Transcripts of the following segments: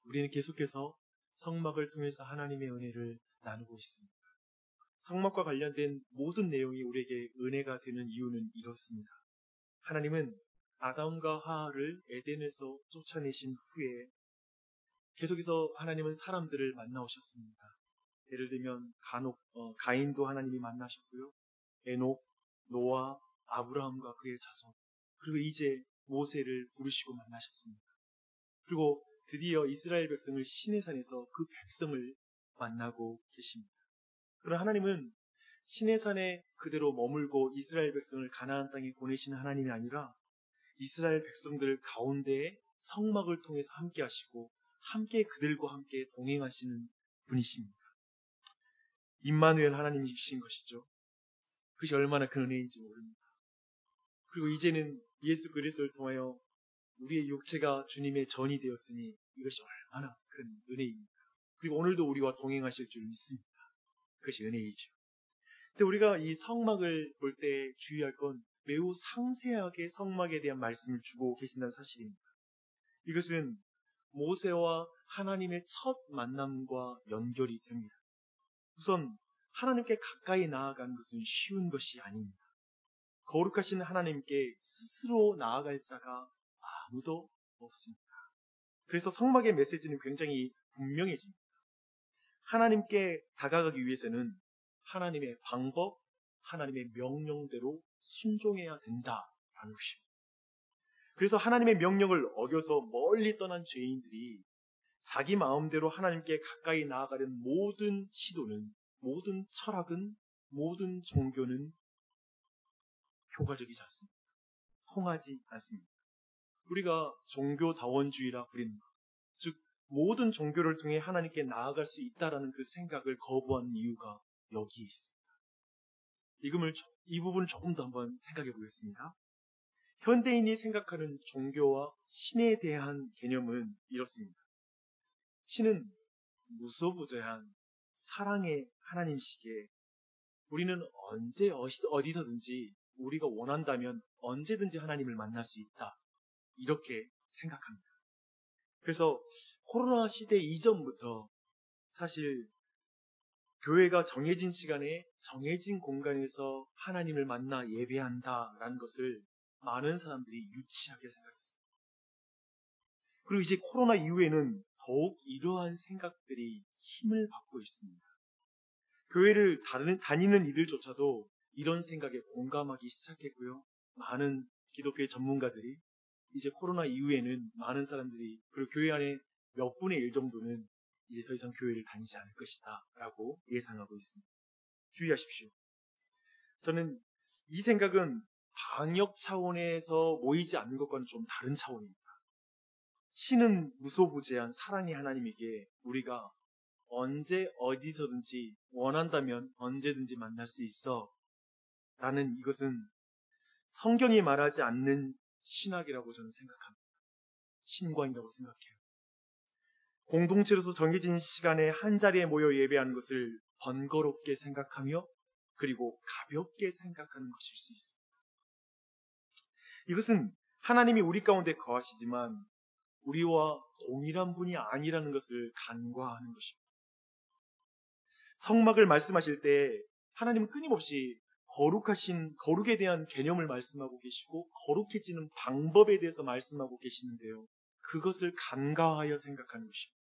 우리는 계속해서 성막을 통해서 하나님의 은혜를 나누고 있습니다. 성막과 관련된 모든 내용이 우리에게 은혜가 되는 이유는 이렇습니다. 하나님은 아담과 하와를 에덴에서 쫓아내신 후에 계속해서 하나님은 사람들을 만나오셨습니다. 예를 들면 가인도 하나님이 만나셨고요. 에녹, 노아, 아브라함과 그의 자손, 그리고 이제 모세를 부르시고 만나셨습니다. 그리고 드디어 이스라엘 백성을 시내산에서 그 백성을 만나고 계십니다. 그러나 하나님은 시내산에 그대로 머물고 이스라엘 백성을 가나안 땅에 보내시는 하나님이 아니라 이스라엘 백성들 가운데에 성막을 통해서 함께 하시고 함께 그들과 함께 동행하시는 분이십니다. 임마누엘 하나님이신 것이죠. 그것이 얼마나 큰 은혜인지 모릅니다. 그리고 이제는 예수 그리스도를 통하여 우리의 육체가 주님의 전이 되었으니 이것이 얼마나 큰 은혜입니다. 그리고 오늘도 우리와 동행하실 줄 믿습니다. 그것이 은혜이죠. 근데 우리가 이 성막을 볼 때 주의할 건 매우 상세하게 성막에 대한 말씀을 주고 계신다는 사실입니다. 이것은 모세와 하나님의 첫 만남과 연결이 됩니다. 우선 하나님께 가까이 나아가는 것은 쉬운 것이 아닙니다. 거룩하신 하나님께 스스로 나아갈 자가 아무도 없습니다. 그래서 성막의 메시지는 굉장히 분명해집니다. 하나님께 다가가기 위해서는 하나님의 방법, 하나님의 명령대로 순종해야 된다라는 것입니다. 그래서 하나님의 명령을 어겨서 멀리 떠난 죄인들이 자기 마음대로 하나님께 가까이 나아가려는 모든 시도는, 모든 철학은, 모든 종교는 효과적이지 않습니다. 통하지 않습니다. 우리가 종교다원주의라 부리는 것, 즉 모든 종교를 통해 하나님께 나아갈 수 있다라는 그 생각을 거부한 이유가 여기에 있습니다. 이 부분을 조금 더 한번 생각해 보겠습니다. 현대인이 생각하는 종교와 신에 대한 개념은 이렇습니다. 신은 무소부재한 사랑의 하나님이시기에 우리는 언제 어디서든지 우리가 원한다면 언제든지 하나님을 만날 수 있다, 이렇게 생각합니다. 그래서 코로나 시대 이전부터 사실 교회가 정해진 시간에 정해진 공간에서 하나님을 만나 예배한다라는 것을 많은 사람들이 유치하게 생각했습니다. 그리고 이제 코로나 이후에는 더욱 이러한 생각들이 힘을 받고 있습니다. 교회를 다니는 이들조차도 이런 생각에 공감하기 시작했고요. 많은 기독교의 전문가들이 이제 코로나 이후에는 많은 사람들이, 그리고 교회 안에 몇 분의 1 정도는 이제 더 이상 교회를 다니지 않을 것이다 라고 예상하고 있습니다. 주의하십시오. 저는 이 생각은 방역 차원에서 모이지 않는 것과는 좀 다른 차원입니다. 신은 무소부재한 사랑의 하나님에게 우리가 언제 어디서든지 원한다면 언제든지 만날 수 있어 라는, 이것은 성경이 말하지 않는 신학이라고 저는 생각합니다. 신광이라고 생각해요. 공동체로서 정해진 시간에 한 자리에 모여 예배하는 것을 번거롭게 생각하며 그리고 가볍게 생각하는 것일 수 있습니다. 이것은 하나님이 우리 가운데 거하시지만 우리와 동일한 분이 아니라는 것을 간과하는 것입니다. 성막을 말씀하실 때 하나님은 끊임없이 거룩에 대한 개념을 말씀하고 계시고 거룩해지는 방법에 대해서 말씀하고 계시는데요, 그것을 간과하여 생각하는 것입니다.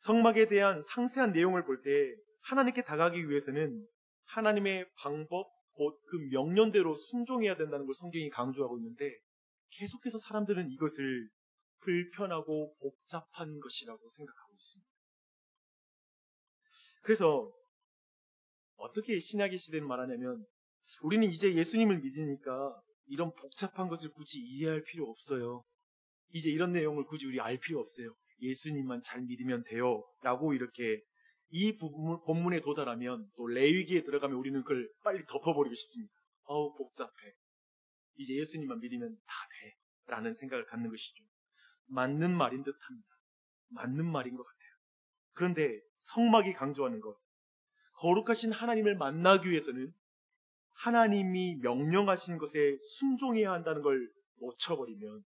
성막에 대한 상세한 내용을 볼 때 하나님께 다가가기 위해서는 하나님의 방법, 곧 그 명령대로 순종해야 된다는 걸 성경이 강조하고 있는데, 계속해서 사람들은 이것을 불편하고 복잡한 것이라고 생각하고 있습니다. 그래서 어떻게 신약의 시대는 말하냐면, 우리는 이제 예수님을 믿으니까 이런 복잡한 것을 굳이 이해할 필요 없어요. 이제 이런 내용을 굳이 우리 알 필요 없어요. 예수님만 잘 믿으면 돼요 라고 이렇게 이 본문에 도달하면, 또 레위기에 들어가면 우리는 그걸 빨리 덮어버리고 싶습니다. 복잡해. 이제 예수님만 믿으면 다 돼 라는 생각을 갖는 것이죠. 맞는 말인 듯 합니다. 맞는 말인 것 같아요. 그런데 성막이 강조하는 것, 거룩하신 하나님을 만나기 위해서는 하나님이 명령하신 것에 순종해야 한다는 걸 놓쳐버리면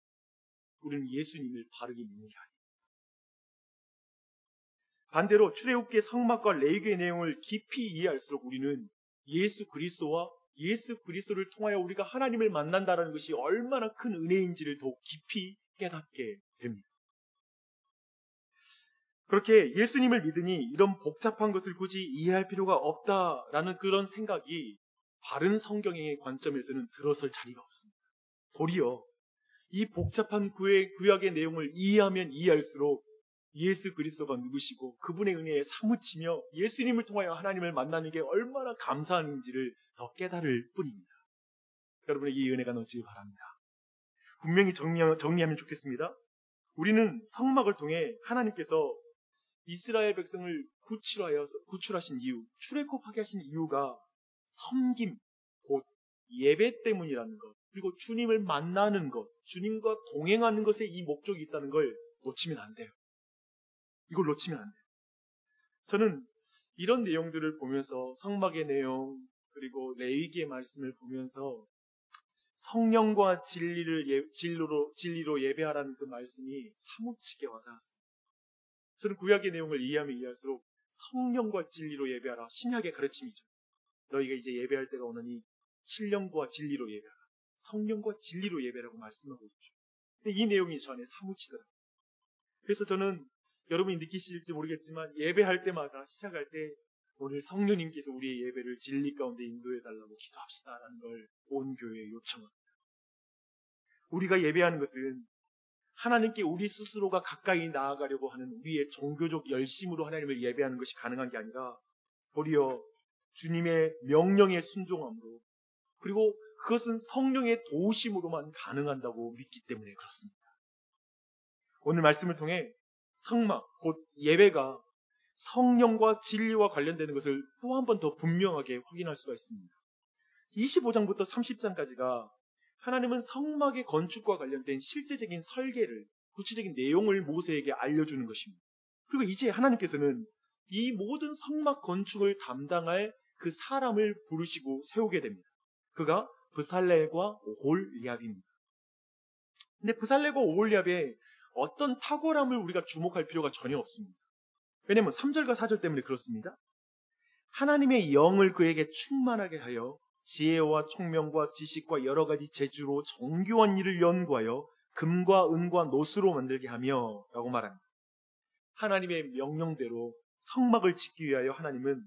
우리는 예수님을 바르게 믿는 게 아니에요. 반대로 출애굽기의 성막과 레위기의 내용을 깊이 이해할수록 우리는 예수 그리스도와 예수 그리스도를 통하여 우리가 하나님을 만난다는 것이 얼마나 큰 은혜인지를 더욱 깊이 깨닫게 됩니다. 그렇게 예수님을 믿으니 이런 복잡한 것을 굳이 이해할 필요가 없다라는 그런 생각이 바른 성경의 관점에서는 들어설 자리가 없습니다. 도리어 이 복잡한 구약의 내용을 이해하면 이해할수록 예수 그리스도가 누구시고 그분의 은혜에 사무치며 예수님을 통하여 하나님을 만나는 게 얼마나 감사한 일인지를 더 깨달을 뿐입니다. 여러분의 이 은혜가 넘치길 바랍니다. 분명히 정리하면 좋겠습니다. 우리는 성막을 통해 하나님께서 이스라엘 백성을 구출하신 이유, 출애굽하게 하신 이유가 섬김, 곧 예배 때문이라는 것, 그리고 주님을 만나는 것, 주님과 동행하는 것에 이 목적이 있다는 걸 놓치면 안 돼요. 이걸 놓치면 안 돼요. 저는 이런 내용들을 보면서 성막의 내용, 그리고 레위기의 말씀을 보면서 성령과 진리로 예배하라는 그 말씀이 사무치게 와닿았습니다. 저는 구약의 내용을 이해하면 이해할수록 성령과 진리로 예배하라. 신약의 가르침이죠. 너희가 이제 예배할 때가 오느니 신령과 진리로 예배하라. 성령과 진리로 예배라고 말씀하고 있죠. 근데 이 내용이 저 안에 사무치더라고요. 그래서 저는 여러분이 느끼실지 모르겠지만 예배할 때마다 시작할 때 오늘 성령님께서 우리의 예배를 진리 가운데 인도해달라고 기도합시다라는 걸 온 교회에 요청합니다. 우리가 예배하는 것은 하나님께 우리 스스로가 가까이 나아가려고 하는 우리의 종교적 열심으로 하나님을 예배하는 것이 가능한 게 아니라 도리어 주님의 명령에 순종함으로, 그리고 그것은 성령의 도우심으로만 가능한다고 믿기 때문에 그렇습니다. 오늘 말씀을 통해 성막, 곧 예배가 성령과 진리와 관련되는 것을 또 한 번 더 분명하게 확인할 수가 있습니다. 25장부터 30장까지가 하나님은 성막의 건축과 관련된 실제적인 설계를, 구체적인 내용을 모세에게 알려주는 것입니다. 그리고 이제 하나님께서는 이 모든 성막 건축을 담당할 그 사람을 부르시고 세우게 됩니다. 그가 브살렐과 오홀리압입니다. 근데 브살렐과 오홀리압의 어떤 탁월함을 우리가 주목할 필요가 전혀 없습니다. 왜냐하면 3절과 4절 때문에 그렇습니다. 하나님의 영을 그에게 충만하게 하여 지혜와 총명과 지식과 여러 가지 재주로 정교한 일을 연구하여 금과 은과 노수로 만들게 하며 라고 말합니다. 하나님의 명령대로 성막을 짓기 위하여 하나님은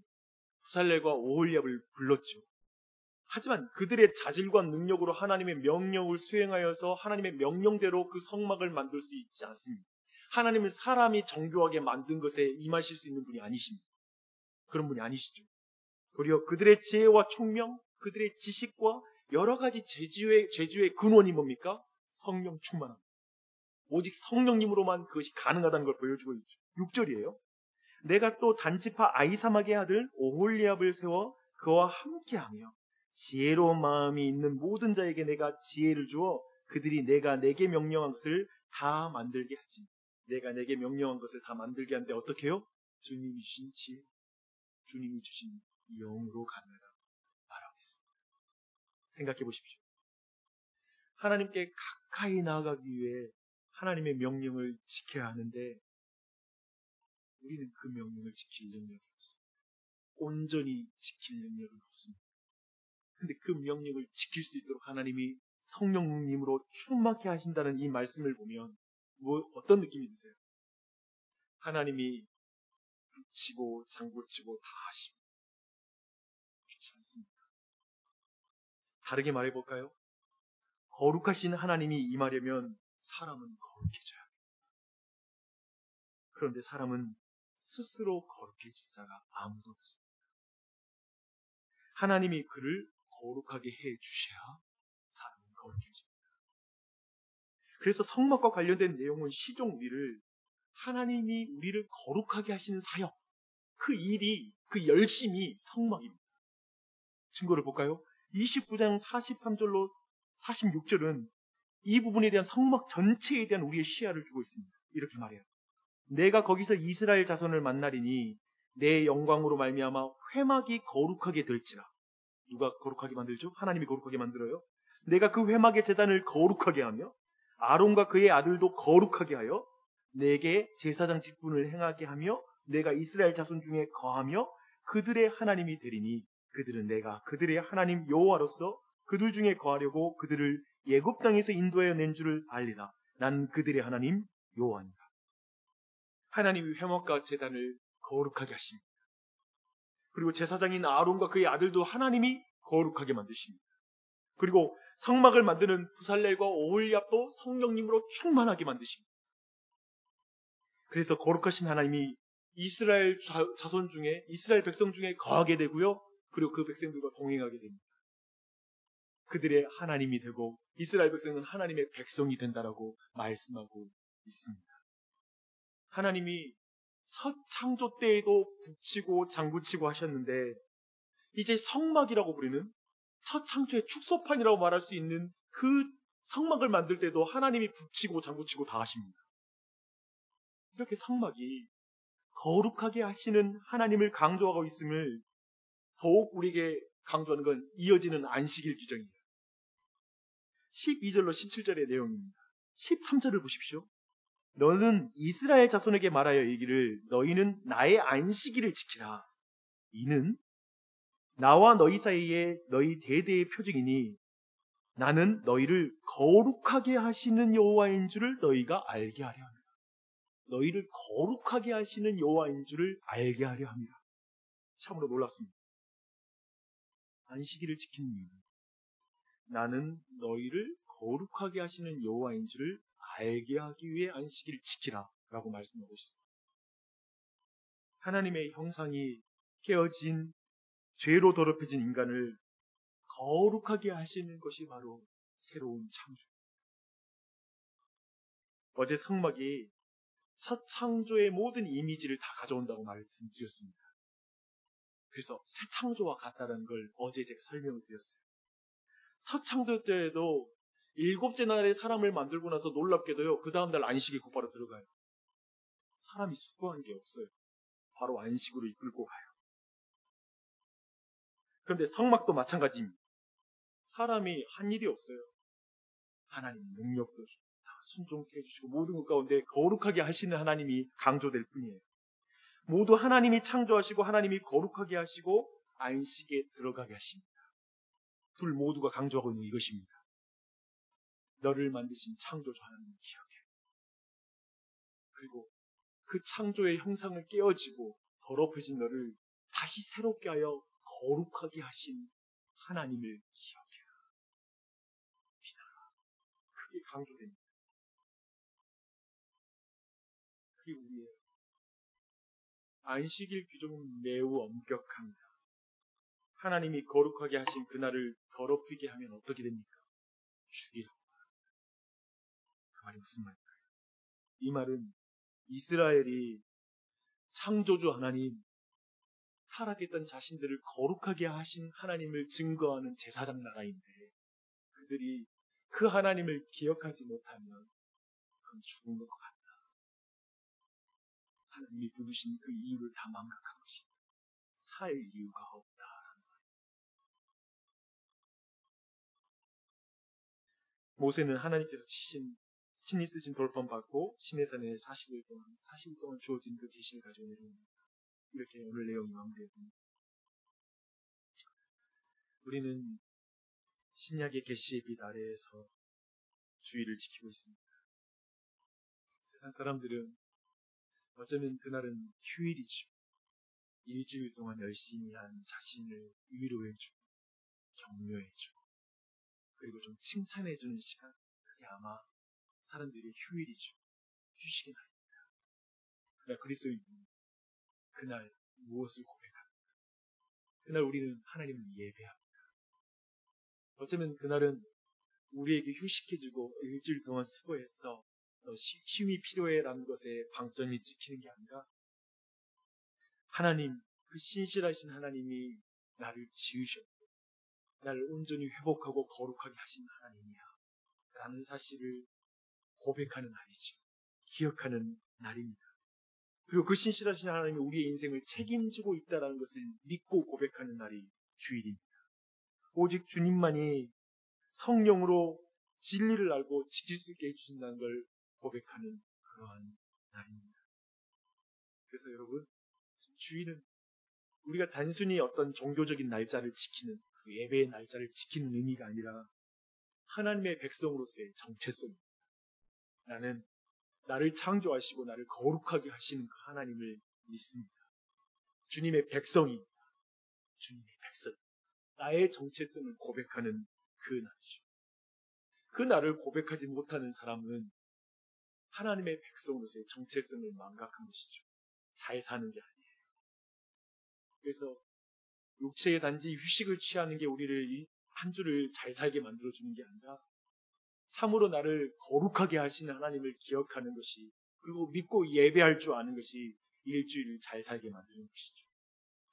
브살렐과 오홀리압을 불렀죠. 하지만 그들의 자질과 능력으로 하나님의 명령을 수행하여서 하나님의 명령대로 그 성막을 만들 수 있지 않습니다. 하나님은 사람이 정교하게 만든 것에 임하실 수 있는 분이 아니십니다. 그런 분이 아니시죠. 도리어 그들의 지혜와 총명, 그들의 지식과 여러 가지 재주의 근원이 뭡니까? 성령 충만함. 오직 성령님으로만 그것이 가능하다는 걸 보여주고 있죠. 6절이에요. 내가 또 단지파 아히사막의 아들 오홀리압을 세워 그와 함께하며 지혜로운 마음이 있는 모든 자에게 내가 지혜를 주어 그들이 내가 내게 명령한 것을 다 만들게 하지. 내가 내게 명령한 것을 다 만들게 하는데 어떻게 해요? 주님이 주신 지혜, 주님이 주신 영으로 가능하다 말하고 있습니다. 생각해 보십시오. 하나님께 가까이 나아가기 위해 하나님의 명령을 지켜야 하는데 우리는 그 명령을 지킬 능력이 없습니다. 온전히 지킬 능력은 없습니다. 근데 그 명령을 지킬 수 있도록 하나님이 성령님으로 충만케 하신다는 이 말씀을 보면 어떤 느낌이 드세요? 하나님이 붙이고 장구치고 다 하시고 그렇지 않습니까? 다르게 말해볼까요? 거룩하신 하나님이 임하려면 사람은 거룩해져야 합니다. 그런데 사람은 스스로 거룩해질 자가 아무도 없습니다. 하나님이 그를 거룩하게 해주셔야 사람은 거룩해집니다. 그래서 성막과 관련된 내용은 시종 우리를 하나님이 우리를 거룩하게 하시는 사역, 그 일이, 그 열심이 성막입니다. 증거를 볼까요? 29장 43절로 46절은 이 부분에 대한 성막 전체에 대한 우리의 시야를 주고 있습니다. 이렇게 말해요. 내가 거기서 이스라엘 자손을 만나리니 내 영광으로 말미암아 회막이 거룩하게 될지라. 누가 거룩하게 만들죠? 하나님이 거룩하게 만들어요. 내가 그 회막의 제단을 거룩하게 하며 아론과 그의 아들도 거룩하게 하여 내게 제사장 직분을 행하게 하며 내가 이스라엘 자손 중에 거하며 그들의 하나님이 되리니 그들은 내가 그들의 하나님 여호와로서 그들 중에 거하려고 그들을 애굽 땅에서 인도하여 낸 줄을 알리라. 난 그들의 하나님 여호와니라. 하나님이 회막과 제단을 거룩하게 하십니다. 그리고 제사장인 아론과 그의 아들도 하나님이 거룩하게 만드십니다. 그리고 성막을 만드는 부살렐과 오홀리압도 성령님으로 충만하게 만드십니다. 그래서 거룩하신 하나님이 이스라엘 자손 중에 이스라엘 백성 중에 거하게 되고요. 그리고 그 백성들과 동행하게 됩니다. 그들의 하나님이 되고 이스라엘 백성은 하나님의 백성이 된다라고 말씀하고 있습니다. 하나님이 첫 창조 때에도 북치고 장구치고 하셨는데 이제 성막이라고 부르는 첫 창조의 축소판이라고 말할 수 있는 그 성막을 만들 때도 하나님이 북치고 장구치고 다 하십니다. 이렇게 성막이 거룩하게 하시는 하나님을 강조하고 있음을 더욱 우리에게 강조하는 건 이어지는 안식일 규정이에요. 12절로 17절의 내용입니다. 13절을 보십시오. 너는 이스라엘 자손에게 말하여 이기를 너희는 나의 안식일을 지키라. 이는 나와 너희 사이에 너희 대대의 표징이니 나는 너희를 거룩하게 하시는 여호와인 줄을 너희가 알게 하려 합니다. 너희를 거룩하게 하시는 여호와인 줄을 알게 하려 합니다. 참으로 놀랐습니다. 안식일을 지키는 이유는 나는 너희를 거룩하게 하시는 여호와인 줄을 알게 하기 위해 안식일을 지키라 라고 말씀하고 있습니다. 하나님의 형상이 깨어진 죄로 더럽혀진 인간을 거룩하게 하시는 것이 바로 새로운 창조. 어제 성막이 첫 창조의 모든 이미지를 다 가져온다고 말씀드렸습니다. 그래서 새 창조와 같다는 걸 어제 제가 설명을 드렸어요. 첫 창조 때에도 일곱째 날에 사람을 만들고 나서 놀랍게도요, 그 다음날 안식에 곧바로 들어가요. 사람이 수고한 게 없어요. 바로 안식으로 이끌고 가요. 그런데 성막도 마찬가지입니다. 사람이 한 일이 없어요. 하나님 능력도 주고 다 순종케 해주시고 모든 것 가운데 거룩하게 하시는 하나님이 강조될 뿐이에요. 모두 하나님이 창조하시고 하나님이 거룩하게 하시고 안식에 들어가게 하십니다. 둘 모두가 강조하고 있는 이것입니다. 너를 만드신 창조주 하나님을 기억해. 그리고 그 창조의 형상을 깨어지고 더럽혀진 너를 다시 새롭게 하여 거룩하게 하신 하나님을 기억해라. 믿어라. 그게 강조됩니다. 그게 우리의 안식일 규정은 매우 엄격합니다. 하나님이 거룩하게 하신 그날을 더럽히게 하면 어떻게 됩니까? 죽이라고 말합니다. 그 말이 무슨 말일까요? 이 말은 이스라엘이 창조주 하나님, 타락했던 자신들을 거룩하게 하신 하나님을 증거하는 제사장 나라인데 그들이 그 하나님을 기억하지 못하면 그건 죽은 것 같다. 하나님이 부르신 그 이유를 다 망각한 것이다. 살 이유가 없다라는 말입니다. 모세는 하나님께서 친히 쓰신 돌판 받고 시내산에 40일 동안 주어진 그 계시를 가지고 내려옵니다. 이렇게 오늘 내용이 마무리됩니다. 우리는 신약의 계시의 빛 아래에서 주의를 지키고 있습니다. 세상 사람들은 어쩌면 그날은 휴일이죠. 일주일 동안 열심히 한 자신을 위로해주고 격려해주고 그리고 좀 칭찬해주는 시간, 그게 아마 사람들의 휴일이죠. 휴식의 날입니다. 그러나 그리스도인은 그날 무엇을 고백합니까? 그날 우리는 하나님을 예배합니다. 어쩌면 그날은 우리에게 휴식해주고 일주일 동안 수고했어, 너 쉼이 필요해라는 것에 방점이 찍히는 게 아니라 하나님, 그 신실하신 하나님이 나를 지으셨고 나를 온전히 회복하고 거룩하게 하신 하나님이야 라는 사실을 고백하는 날이죠. 기억하는 날입니다. 그리고 그 신실하신 하나님이 우리의 인생을 책임지고 있다는 것을 믿고 고백하는 날이 주일입니다. 오직 주님만이 성령으로 진리를 알고 지킬 수 있게 해주신다는 걸 고백하는 그러한 날입니다. 그래서 여러분, 주일은 우리가 단순히 어떤 종교적인 날짜를 지키는, 그 예배의 날짜를 지키는 의미가 아니라 하나님의 백성으로서의 정체성입니다. 나는 나를 창조하시고 나를 거룩하게 하시는 그 하나님을 믿습니다. 주님의 백성입니다. 주님의 백성. 나의 정체성을 고백하는 그 날이죠. 그 날을 고백하지 못하는 사람은 하나님의 백성으로서의 정체성을 망각한 것이죠. 잘 사는 게 아니에요. 그래서 육체의 단지 휴식을 취하는 게 우리를 이 한 주를 잘 살게 만들어주는 게 아니라 참으로 나를 거룩하게 하시는 하나님을 기억하는 것이, 그리고 믿고 예배할 줄 아는 것이 일주일을 잘 살게 만드는 것이죠.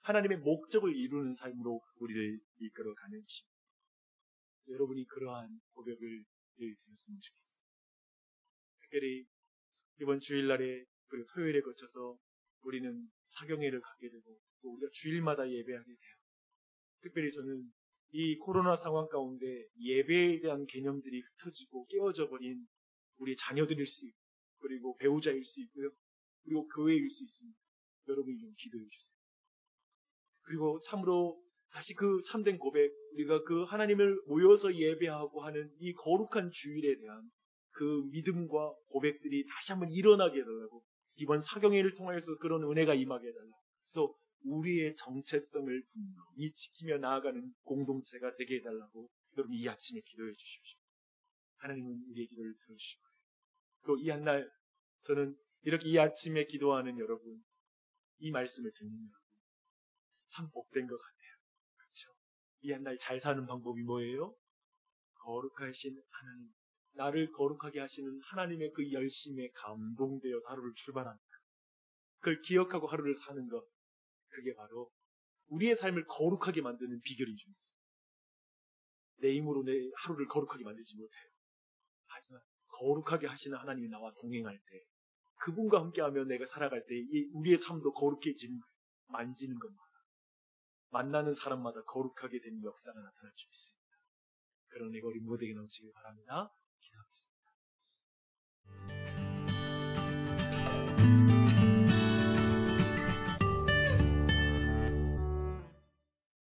하나님의 목적을 이루는 삶으로 우리를 이끌어가는 것입니다. 여러분이 그러한 고백을 늘 드렸으면 좋겠습니다. 특별히 이번 주일날에 그리고 토요일에 거쳐서 우리는 사경회를 갖게 되고 또 우리가 주일마다 예배하게 돼요. 특별히 저는 이 코로나 상황 가운데 예배에 대한 개념들이 흩어지고 깨어져 버린 우리 자녀들일 수 있고, 그리고 배우자일 수 있고요, 그리고 교회일 수 있습니다. 여러분이 좀 기도해 주세요. 그리고 참으로 다시 그 참된 고백, 우리가 그 하나님을 모여서 예배하고 하는 이 거룩한 주일에 대한 그 믿음과 고백들이 다시 한번 일어나게 해달라고, 이번 사경회를 통해서 그런 은혜가 임하게 해달라고, 그래서 우리의 정체성을 분명히 지키며 나아가는 공동체가 되게 해달라고 여러분 이 아침에 기도해 주십시오. 하나님은 우리의 기도를 들어주실 거예요. 그리고 이 한날 저는 이렇게 이 아침에 기도하는 여러분, 이 말씀을 듣는 여러분 참 복된 것 같아요. 그렇죠? 이 한날 잘 사는 방법이 뭐예요? 거룩하신 하나님, 나를 거룩하게 하시는 하나님의 그 열심에 감동되어서 하루를 출발합니다. 그걸 기억하고 하루를 사는 것, 그게 바로 우리의 삶을 거룩하게 만드는 비결인 줄 믿습니다. 내 힘으로 내 하루를 거룩하게 만들지 못해요. 하지만 거룩하게 하시는 하나님이 나와 동행할 때, 그분과 함께하며 내가 살아갈 때 우리의 삶도 거룩해지는 거예요. 만지는 것마다, 만나는 사람마다 거룩하게 되는 역사가 나타날 줄 있습니다. 그런 애가 우리 모두에게 넘치길 바랍니다.